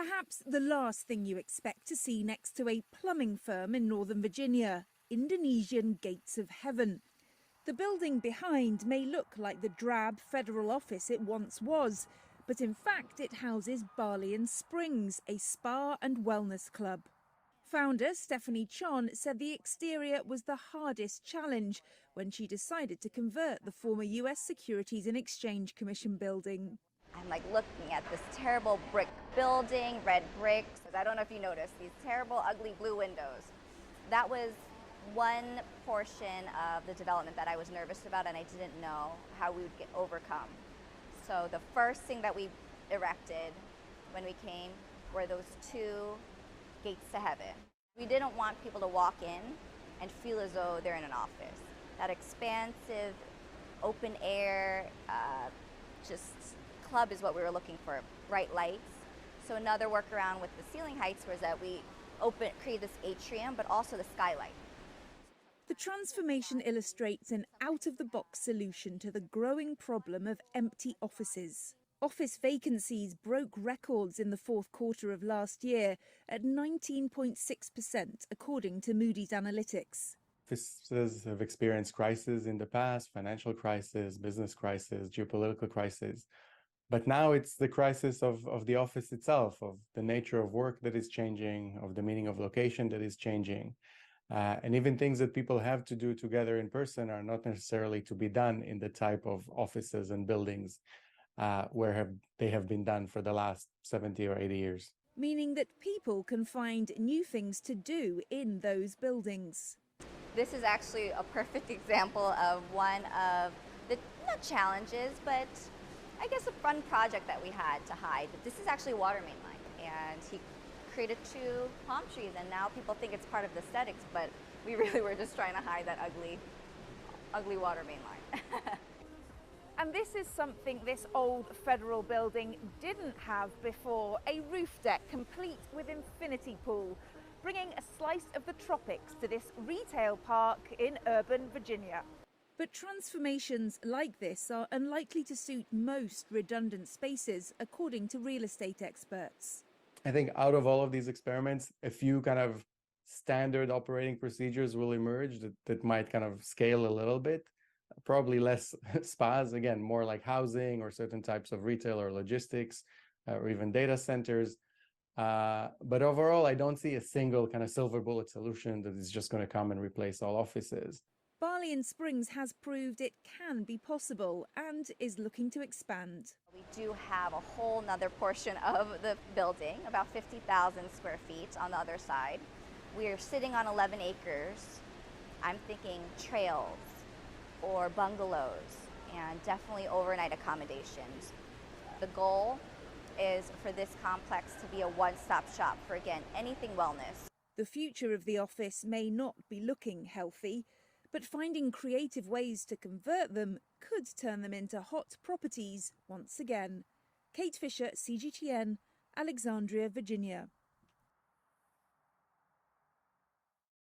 Perhaps the last thing you expect to see next to a plumbing firm in Northern Virginia, Indonesian Gates of Heaven. The building behind may look like the drab federal office it once was, but in fact it houses Bali and Springs, a spa and wellness club. Founder Stephanie Chon said the exterior was the hardest challenge when she decided to convert the former US Securities and Exchange Commission building. I'm like looking at this terrible brick building, red bricks. I don't know if you noticed these terrible, ugly blue windows. That was one portion of the development that I was nervous about and I didn't know how we would overcome. So the first thing that we erected when we came were those two gates to heaven. We didn't want people to walk in and feel as though they're in an office. That expansive, open air, just club is what we were looking for, bright lights. So another workaround with the ceiling heights was that we created this atrium, but also the skylight. The transformation illustrates an out-of-the-box solution to the growing problem of empty offices. Office vacancies broke records in the fourth quarter of last year at 19.6%, according to Moody's Analytics. Offices have experienced crises in the past, financial crisis, business crisis, geopolitical crisis. But now it's the crisis of the office itself, of the nature of work that is changing, of the meaning of location that is changing. And even things that people have to do together in person are not necessarily to be done in the type of offices and buildings where they have been done for the last 70 or 80 years. Meaning that people can find new things to do in those buildings. This is actually a perfect example of one of the, not challenges, but I guess a fun project that we had to hide. This is actually a water main line, and he created two palm trees, and now people think it's part of the aesthetics, but we really were just trying to hide that ugly water main line. And this is something this old federal building didn't have before, a roof deck complete with infinity pool, bringing a slice of the tropics to this retail park in urban Virginia. But transformations like this are unlikely to suit most redundant spaces, according to real estate experts. I think out of all of these experiments, a few kind of standard operating procedures will emerge that might kind of scale a little bit. Probably less spas, again, more like housing or certain types of retail or logistics or even data centers. But overall, I don't see a single kind of silver bullet solution that is just going to come and replace all offices. Bali and Springs has proved it can be possible and is looking to expand. We do have a whole nother portion of the building, about 50,000 square feet on the other side. We are sitting on 11 acres. I'm thinking trails or bungalows and definitely overnight accommodations. The goal is for this complex to be a one-stop shop for, again, anything wellness. The future of the office may not be looking healthy, but finding creative ways to convert them could turn them into hot properties once again. Kate Fisher, CGTN, Alexandria, Virginia.